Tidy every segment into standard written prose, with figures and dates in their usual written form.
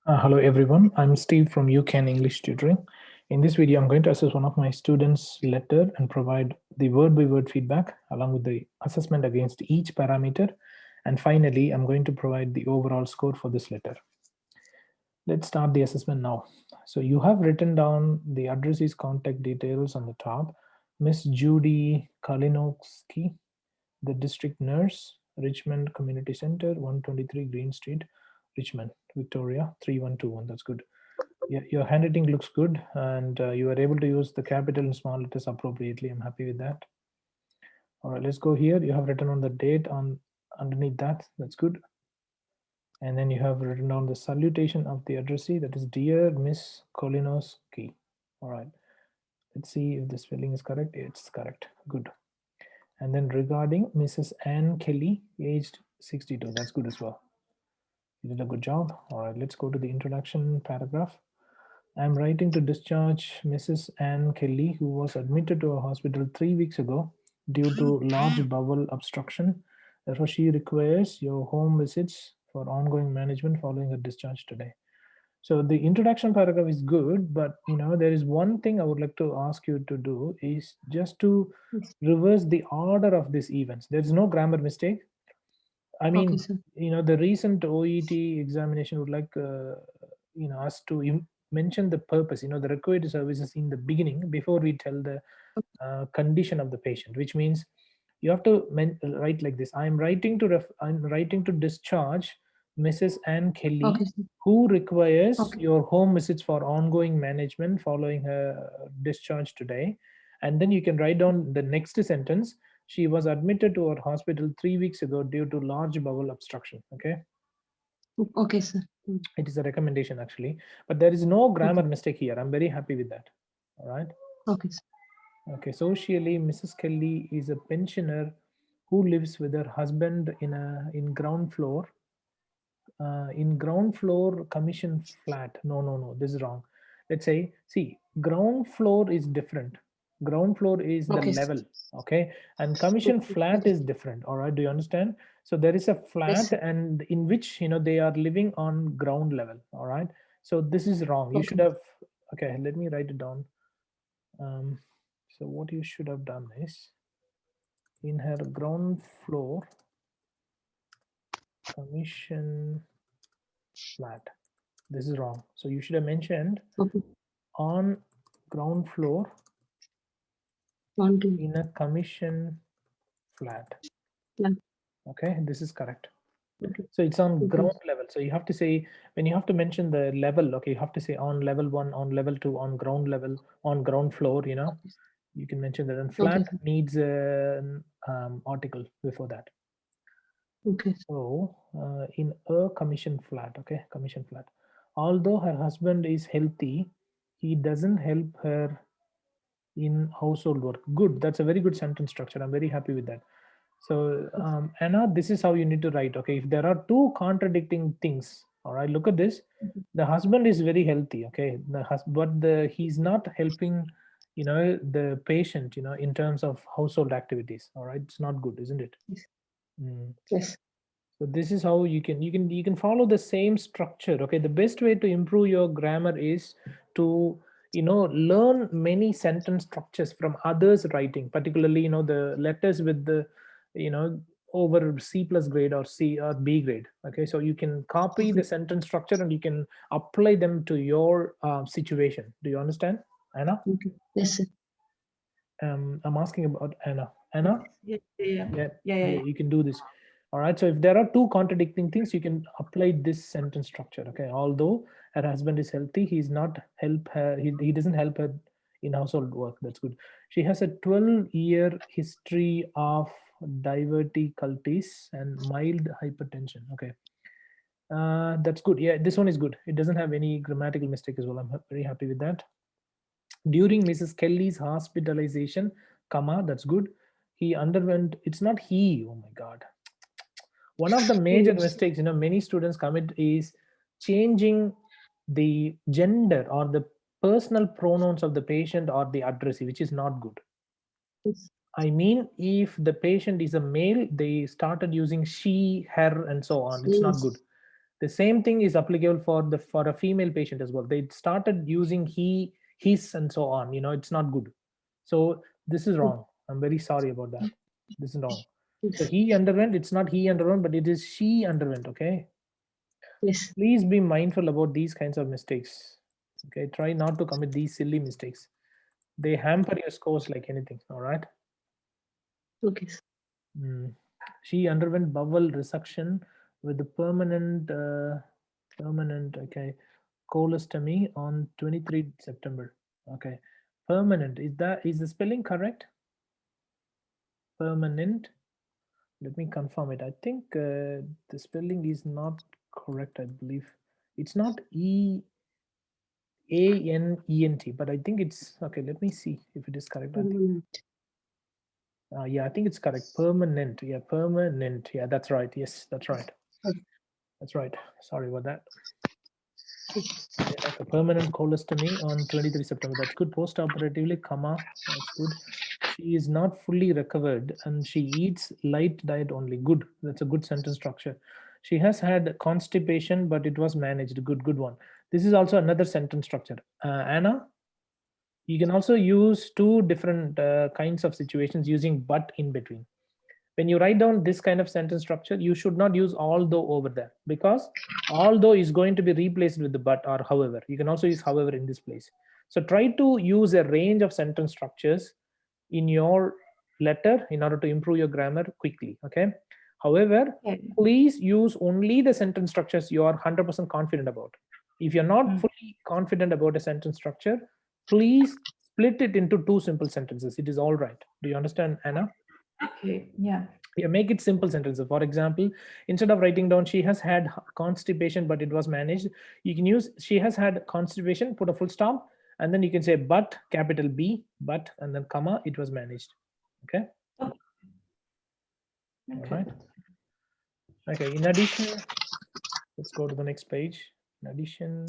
Hello everyone, I'm Steve from UCAN English Tutoring. In this video, I'm going to assess one of my students' letter and provide the word-by-word feedback along with the assessment against each parameter. And finally, I'm going to provide the overall score for this letter. Let's start the assessment now. So you have written down the addressee's contact details on the top. Miss Judy Kalinowski, the district nurse, Richmond Community Center, 123 Green Street, Richmond, Victoria, 3121. That's good. Yeah, your handwriting looks good, and you are able to use the capital and small letters appropriately. I'm happy with that. All right, let's go here. You have written on the date on underneath that. That's good. And then you have written down the salutation of the addressee. That is, dear Miss Kolinowski. All right. Let's see if the spelling is correct. It's correct. Good. And then regarding Mrs. Ann Kelly, aged 62. That's good as well. You did a good job. All right, let's go to the introduction paragraph. I'm writing to discharge Mrs. Ann Kelly, who was admitted to a hospital 3 weeks ago due to large bowel obstruction. Therefore, she requires your home visits for ongoing management following her discharge today. So the introduction paragraph is good, but there is one thing I would like to ask you to do is just to Yes. reverse the order of these events. There is no grammar mistake. I Okay, mean, sir. the recent OET examination would like, us to mention the purpose, the required services in the beginning before we tell the condition of the patient, which means you have to write like this. I'm writing to discharge Mrs. Ann Okay, Kelly, sir. who requires Okay. your home visits for ongoing management following her discharge today. And then you can write down the next sentence. She was admitted to our hospital 3 weeks ago due to large bowel obstruction. Okay. Okay, sir. It is a recommendation actually, but there is no grammar Okay. mistake here. I'm very happy with that. All right. Okay, sir. Okay. Socially, Mrs. Kelly is a pensioner who lives with her husband in ground floor. In ground floor commission flat. No. This is wrong. Let's say, see, ground floor is different. Ground floor is the Okay, sir. level. Okay. And commission Okay. flat Okay. is different. All right. Do you understand? So there is a Yes, flat sir. and in which, they are living on ground level. All right. So this is wrong. You should Okay. have, okay, let me write it down. Um, so what you should have done is in her ground floor commission flat. This is wrong. So you should have mentioned Okay. on ground floor On to in a commission flat. plan. Okay, this is correct. Okay. So it's on Okay. ground level. So you have to say, when you have to mention the level, okay, you have to say on level 1, on level 2, on ground level, on ground floor, Okay. you can mention that. And Okay, flat sir. needs an article before that. Okay. So in a commission flat, okay, commission flat. Although her husband is healthy, he doesn't help her in household work. Good. That's a very good sentence structure. I'm very happy with that. So Anna, this is how you need to write. Okay, if there are two contradicting things, all right, look at this. The husband is very healthy. Okay, but he's not helping, the patient, in terms of household activities. All right, it's not good, isn't it? Yes. Mm. Yes. So this is how you can follow the same structure. Okay, the best way to improve your grammar is to learn many sentence structures from others writing, particularly the letters with the you know over C plus grade or C or B grade. Okay, so you can copy the Okay. sentence structure and you can apply them to your situation. Do you understand, Anna? Okay. Yes, sir. I'm asking about Anna. Yeah. Yeah. Yeah, Yeah. Yeah. yeah, Yeah. you can do this. All right. So if there are two contradicting things, you can apply this sentence structure. Okay. Although her husband is healthy, he's not help her. He doesn't help her in household work. That's good. She has a 12-year history of diverticulitis and mild hypertension. Okay. That's good. Yeah, this one is good. It doesn't have any grammatical mistake as well. I'm very happy with that. During Mrs. Kelly's hospitalization, comma, that's good. He underwent, it's not he, oh my God. One of the major Yes. mistakes, many students commit is changing the gender or the personal pronouns of the patient or the addressee, which is not good. Yes. I mean, if the patient is a male, they started using she, her, and so on. It's not good. Yes. The same thing is applicable for a female patient as well. They started using he, his, and so on. It's not good. So this is wrong. I'm very sorry about that. This is wrong. So Yes. he underwent, it's not he underwent, but it is she underwent. Okay. Yes. Please be mindful about these kinds of mistakes. Okay. Try not to commit these silly mistakes. They hamper your scores like anything. All right. Okay. Mm. She underwent bowel resection with the permanent, okay, colostomy on 23 September. Okay, permanent, is the spelling correct? Permanent. Let me confirm it. I think the spelling is not correct. I believe it's not Anent, but I think it's okay. Let me see if it is correct. Permanent. Yeah, I think it's correct. Permanent. Yeah, permanent. Yeah, that's right. Yes, that's right. That's right. Sorry about that. Okay, like a permanent colostomy on 23 September. That's good. Post-operatively, comma. That's good. She is not fully recovered and she eats light diet only. Good. That's a good sentence structure. She has had constipation, but it was managed. Good, good one. This is also another sentence structure. Anna, you can also use two different kinds of situations using but in between. When you write down this kind of sentence structure, you should not use although over there, because although is going to be replaced with the but or however. You can also use however in this place. So try to use a range of sentence structures in your letter in order to improve your grammar quickly. Okay. However, Yeah. please use only the sentence structures you are 100% confident about. If you're not fully confident about a sentence structure, please split it into two simple sentences. It is all right. Do you understand, Anna? Okay. Yeah. Yeah, make it simple sentences. For example, instead of writing down she has had constipation but it was managed, you can use she has had constipation, put a full stop, and then you can say but, capital B, but, and then comma, it was managed. Okay. Okay. All Okay. right. Okay, in addition, let's go to the next page. In addition,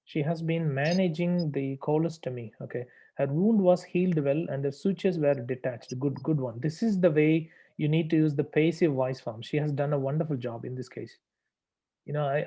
she has been managing the colostomy. Okay, her wound was healed well and the sutures were detached. Good, good one. This is the way you need to use the passive voice form. She has done a wonderful job in this case. I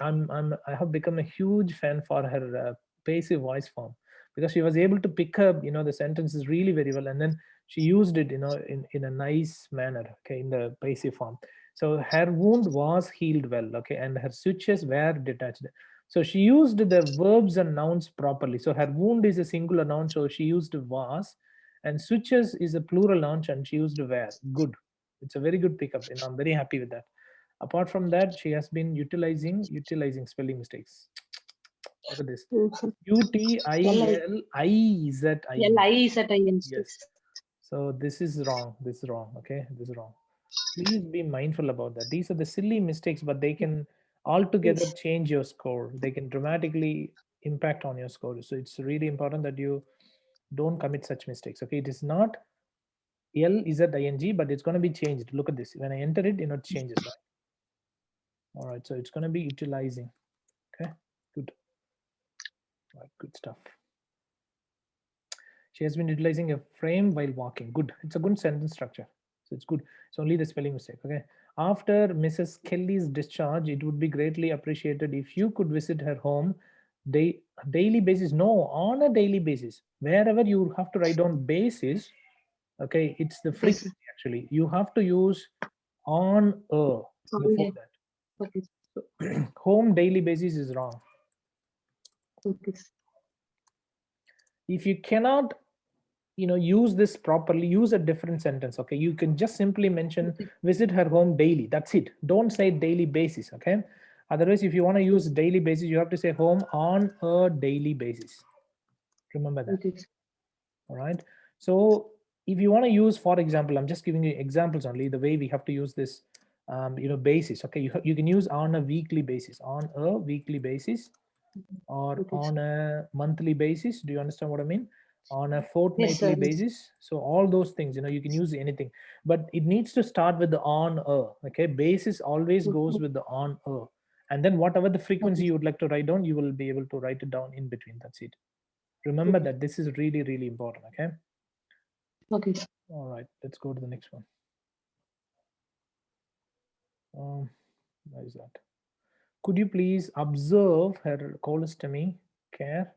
have become a huge fan for her passive voice form, because she was able to pick up the sentences really very well, and then she used it in a nice manner. Okay, in the passive form. So her wound was healed well. Okay, and her sutures were detached. So she used the verbs and nouns properly. So her wound is a singular noun, so she used was, and sutures is a plural noun, and she used were. Good. It's a very good pickup, and I'm very happy with that. Apart from that, she has been utilizing spelling mistakes. Look at this. Mhm. UTILIZING. L-I is at IN Yes. sticks. So this is wrong. This is wrong. Okay. This is wrong. Please be mindful about that. These are the silly mistakes, but they can altogether Yes. change your score. They can dramatically impact on your score. So it's really important that you don't commit such mistakes. Okay. It is not LZING, but it's going to be changed. Look at this. When I enter it, it changes, right? All right. So it's going to be utilizing. Okay, good. Right, good stuff. She has been utilizing a frame while walking. Good. It's a good sentence structure. So it's good. It's only the spelling mistake. Okay. After Mrs. Kelly's discharge, it would be greatly appreciated if you could visit her home daily basis. No, on a daily basis. Wherever you have to write down basis, okay, it's the Yes. frequency actually. You have to use on a before Okay. that. Okay. So home daily basis is wrong. Okay. If you cannot use this properly, use a different sentence. Okay, you can just simply mention Okay. visit her home daily. That's it. Don't say daily basis. Okay, otherwise if you want to use daily basis, you have to say home on a daily basis. Remember that. Okay. All right. So if you want to use, for example, I'm just giving you examples only, the way we have to use this basis. Okay, you can use on a weekly basis, on a weekly basis, or Okay. on a monthly basis. Do you understand what I mean? On a Yes, sir. fortnightly basis. So all those things, you can use anything, but it needs to start with the on a. Okay, basis always goes with the on a, and then whatever the frequency Okay. you would like to write down, you will be able to write it down in between. That's it. Remember Okay. that this is really, really important. Okay. Okay. All right, let's go to the next one. Where is that? Could you please observe her colostomy care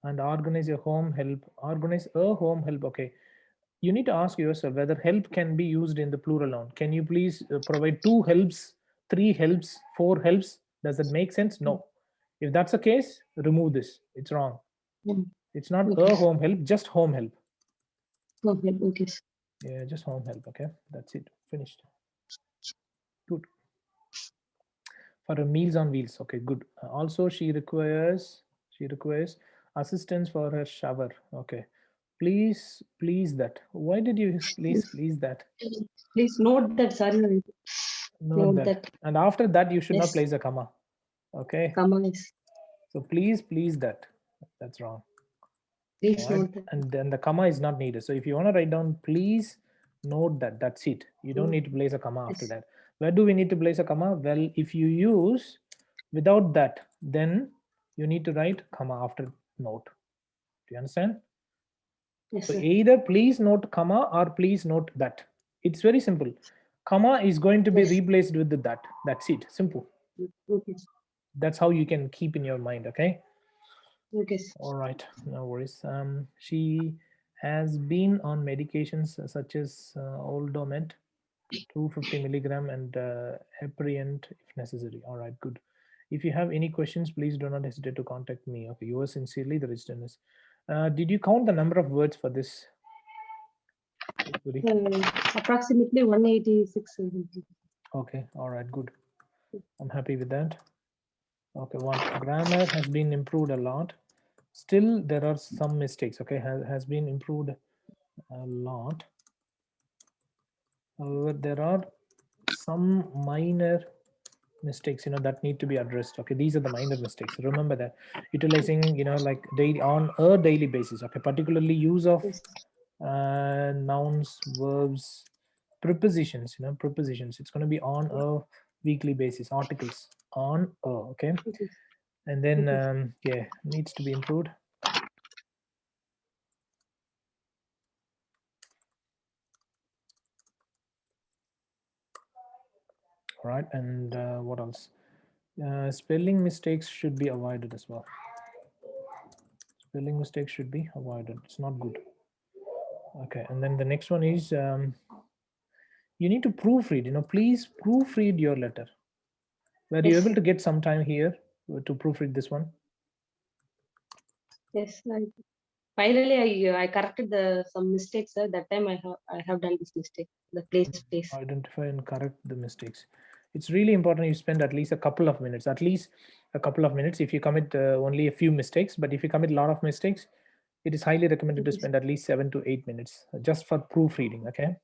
and organize a home help? Organize a home help. Okay. You need to ask yourself whether help can be used in the plural noun. Can you please provide two helps, three helps, four helps? Does that make sense? Mm. No. If that's the case, remove this. It's wrong. Mm. It's not Okay, a sir. home help, just home help. Okay, okay, sir. Yeah, just home help. Okay, that's it. Finished. Good. For her meals on wheels. Okay, good. Also, she requires assistance for her shower. Okay, please that. Why did you use please that? Please note that, sorry. Note Note that. that. And after that, you should not Yes, place a comma. Okay, comma is. so please that. That's wrong. All Please right, note that. and then the comma is not needed. So if you want to write down, please note that. That's it. You don't Mm. need to place a comma after Yes, that. Where do we need to place a comma? Well, if you use without that, then you need to write comma after note. Do you understand? yes, So sir. either please note comma or please note that. It's very simple. Comma is going to be Yes. replaced with the that. That's it. Simple. Okay, sir. That's how you can keep in your mind. Okay. Okay, sir. All right, no worries. She has been on medications such as Oldomet, 250 milligram, and Apriant if necessary. All right, good. If you have any questions, please do not hesitate to contact me. Okay, yours sincerely, the registered. Did you count the number of words for this? Approximately 186. Okay, all right, good. I'm happy with that. Okay, one, grammar has been improved a lot. Still, there are some mistakes. Okay, has been improved a lot. However, there are some minor mistakes, that need to be addressed. Okay, these are the minor mistakes. Remember that utilizing, like daily on a daily basis. Okay, particularly use of Yes. nouns, verbs, prepositions. Prepositions. It's going to be on a weekly basis. Articles on a. Okay, Okay. and then Okay. yeah, needs to be improved. All right, and what else? Spelling mistakes should be avoided as well. Spelling mistakes should be avoided. It's not good. Okay, and then the next one is you need to proofread. Please proofread your letter. Were you Yes. able to get some time here to proofread this one? Yes. Finally, I corrected some mistakes, sir. That time I have done this mistake. The place. Identify and correct the mistakes. It's really important you spend at least a couple of minutes. At least a couple of minutes. If you commit only a few mistakes, but if you commit a lot of mistakes, it is highly recommended to Okay, sir. spend at least 7 to 8 minutes just for proofreading. Okay.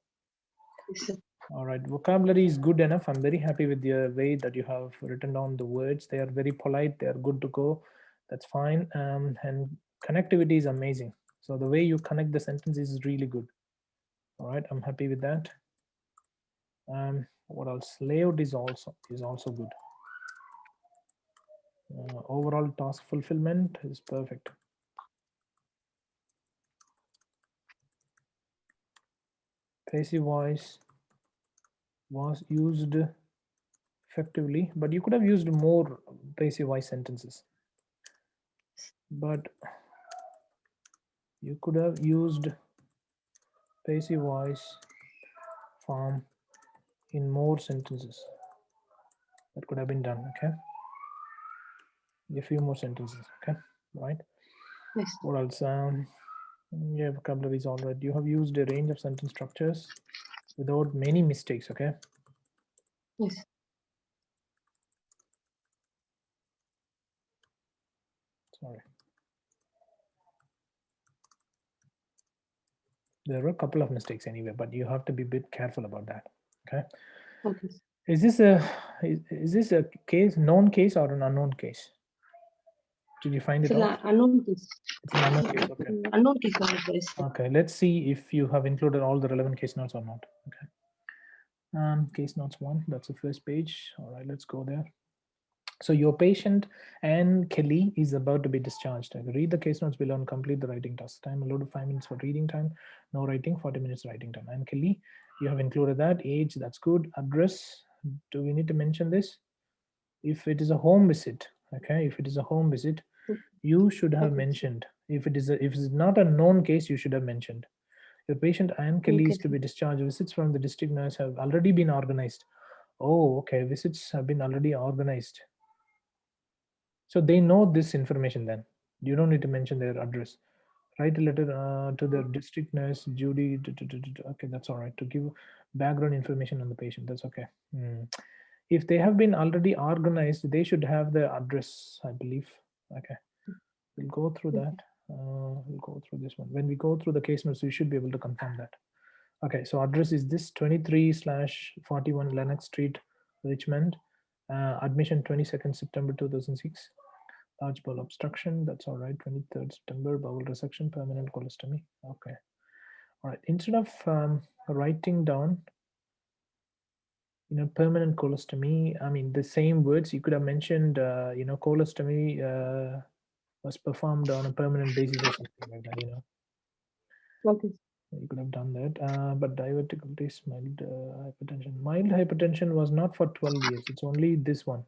Yes, sir. All right, vocabulary is good enough. I'm very happy with the way that you have written down the words. They are very polite. They are good to go. That's fine. And connectivity is amazing. So the way you connect the sentences is really good. All right, I'm happy with that. What else? Layout is also good. Overall task fulfillment is perfect. Passive voice was used effectively, but you could have used more passive voice sentences. But you could have used passive voice form in more sentences. That could have been done. Okay, a few more sentences. Okay, right. Yes. What else? Yeah, vocabulary is all right. You have used a range of sentence structures without many mistakes. Okay. Yes. Sorry. There were a couple of mistakes anyway, but you have to be a bit careful about that. Okay. Okay. Is this a case, known case or an unknown case? Did you find It's it an out? unknown case. It's an unknown case. Okay. Unknown case. Yes, sir. Okay. Let's see if you have included all the relevant case notes or not. Okay. Case notes 1. That's the first page. All right. Let's go there. So your patient and Kelly is about to be discharged. Read the case notes below and complete the writing task. Time allowed 5 minutes for reading time. No writing, 40 minutes writing time. And Kelly, you have included that. Age, that's good. Address, do we need to mention this? If it is a home visit, okay, if it is a home visit, you should have Okay. mentioned. If it's not a known case, you should have mentioned. Your patient Anne Kelly Okay, is to sir. be discharged. Visits from the district nurse have already been organized. Oh, okay. Visits have been already organized. So they know this information then. You don't need to mention their address. Write a letter to the district nurse, Judy. Okay, that's all right. To give background information on the patient. That's okay. If they have been already organized, they should have the address, I believe. Okay, we'll go through that. Okay. We'll go through this one. When we go through the case notes, you should be able to confirm that. Okay, so address is this 23/41 Lennox Street, Richmond. Admission 22nd September 2006. Large bowel obstruction, that's all right. 23rd September, bowel resection, permanent colostomy. Okay, all right. Instead of writing down, permanent colostomy, I mean, the same words, you could have mentioned, colostomy was performed on a permanent basis or something like that. Okay. You could have done that. But diverticulitis, mild hypertension. Mild hypertension was not for 12 years. It's only this one.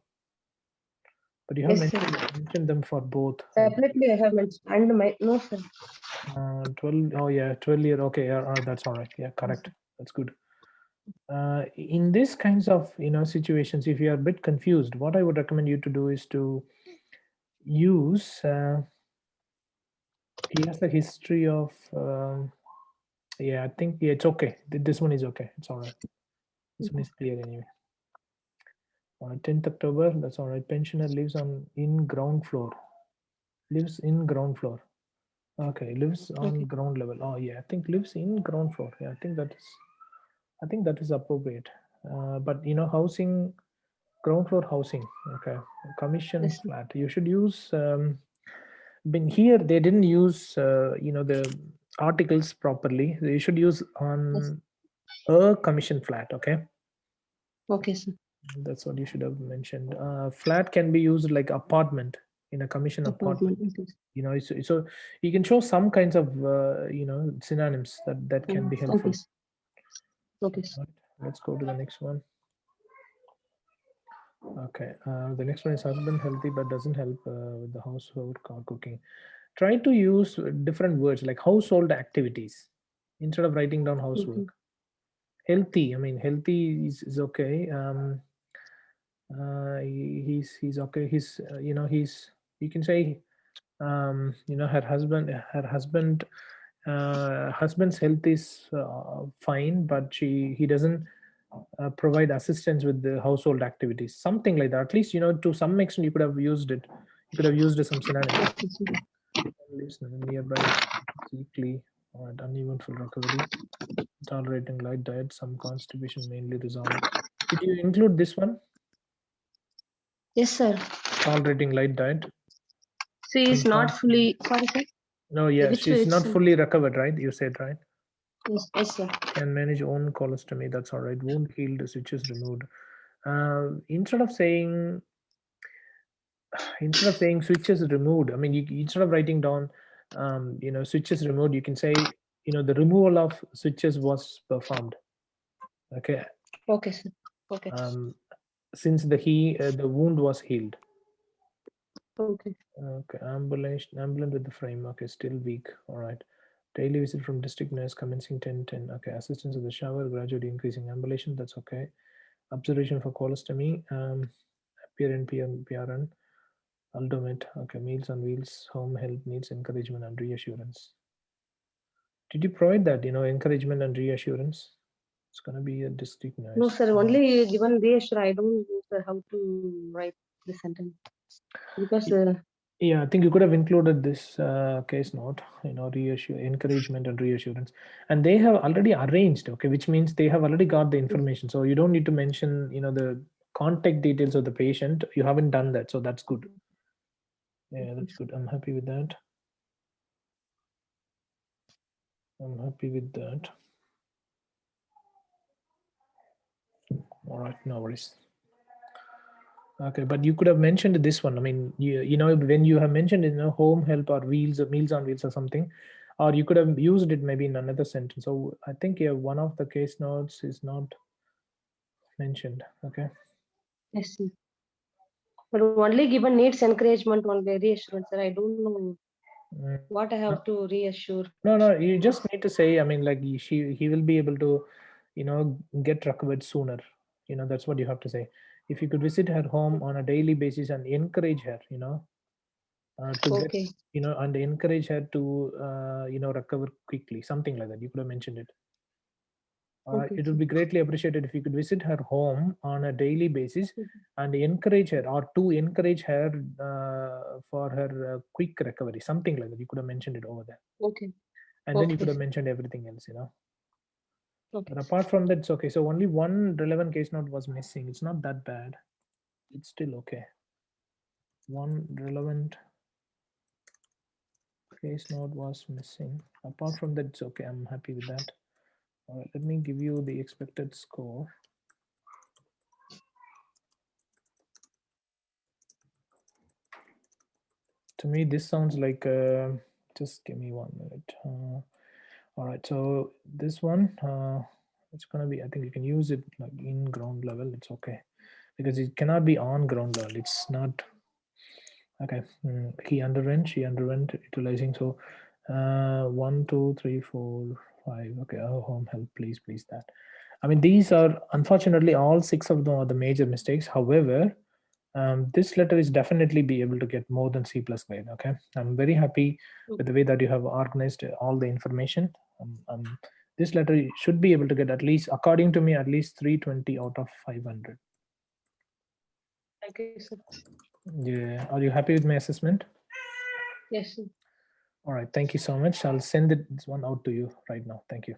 But you have Yes, sir. mentioned them for both, I believe. Separately, I have mentioned. And my no, sir. 12. Oh, yeah, 12 year. Okay, yeah, that's all right. Yeah, Yes, correct. sir. That's good. In this kinds of situations, if you are a bit confused, what I would recommend you to do is to use. He has a history of. Yeah, I think yeah, it's okay. This one is okay. It's all right. This one is clear anyway. 10th October, that's all right. Pensioner lives in ground floor. Lives in ground floor. Okay, lives on Okay. ground level. Oh yeah, I think lives in ground floor. Yeah, I think that is appropriate. But housing, ground floor housing. Okay, commission Yes, sir. flat. You should use. Been here they didn't use the articles properly. You should use Yes. on a commission flat. Okay. Okay, sir. That's what you should have mentioned. Flat can be used like apartment in a commission apartment. Apartment. Okay. So you can show some kinds of synonyms that can be Okay. helpful. Okay, sir. Right, let's go to the next one. Okay, the next one is husband healthy but doesn't help with the household cooking. Try to use different words like household activities instead of writing down Okay. housework. Healthy, I mean healthy is okay. He's okay. He's he's, you can say her husband's health is fine, but he doesn't provide assistance with the household activities, something like that. At least to some extent you could have used it. You could have used some synonyms. Okay, sir. Lives nearby, weekly, or uneventful recovery, tolerating light diet, some constipation mainly resolved. Did you include this one? Yes, sir. Tolerating light diet. She is Some not constipation. fully. Sorry, sir. No, yeah, Which she's which, not sir? fully recovered, right? You said, right? Yes, yes, sir. Can manage own colostomy. That's all right. Wound healed, switches removed. Instead of saying switches removed, I mean, instead of writing down, switches removed, you can say, the removal of switches was performed. Okay. Okay, sir. Okay. Since the wound was healed. Okay. Okay, ambulant with the frame. Okay, still weak. All right. Daily visit from district nurse commencing 10:10. Okay, assistance of the shower, gradually increasing ambulation. That's okay. Observation for colostomy. PRN, PRN. Ultimate. Okay, meals on wheels. Home health needs encouragement and reassurance. Did you provide that? Encouragement and reassurance. It's gonna be a district No, nurse. sir. Only given reassure. I don't know, sir, how to write the sentence because Yeah, I think you could have included this case note, reassure, encouragement and reassurance. And they have already arranged, okay, which means they have already got the information. So you don't need to mention, the contact details of the patient. You haven't done that. So that's good. Yeah, that's good. I'm happy with that. I'm happy with that. All right, no worries. Okay, but you could have mentioned this one. I mean, when you have mentioned home help or wheels or meals on wheels or something, or you could have used it maybe in another sentence. So I think yeah, one of the case notes is not mentioned. Okay. yes, sir. But only given needs encouragement, only reassurance, sir. I don't know Mm. what I have to reassure. No, you just need to say, I mean, like he will be able to, get recovered sooner. That's what you have to say. If you could visit her home on a daily basis and encourage her, to get, Okay, and encourage her to, recover quickly, something like that. You could have mentioned it. okay, It would sir. be greatly appreciated if you could visit her home on a daily basis Okay, and encourage her, or to encourage her for her quick recovery, something like that. You could have mentioned it over there, okay, and then you okay, could have sir. mentioned everything else. Okay, But sir. apart from that, it's okay. So only one relevant case note was missing. It's not that bad. It's still okay. One relevant case note was missing. Apart from that, it's okay. I'm happy with that. All right, let me give you the expected score. To me, this sounds like, just give me 1 minute. All right, so this one, it's gonna be, I think you can use it like in ground level. It's okay because it cannot be on ground level. It's not okay. He underwent, she underwent utilizing. So 1 2 3 4 5. Okay, oh, home help, please that. I mean, these are unfortunately all 6 of them are the major mistakes. However, this letter is definitely be able to get more than C plus grade. Okay, I'm very happy with the way that you have organized all the information. This letter should be able to get, at least according to me, at least 320 out of 500. Thank you, sir. Yeah, are you happy with my assessment? Yes, sir. All right, thank you so much. I'll send this one out to you right now. Thank you.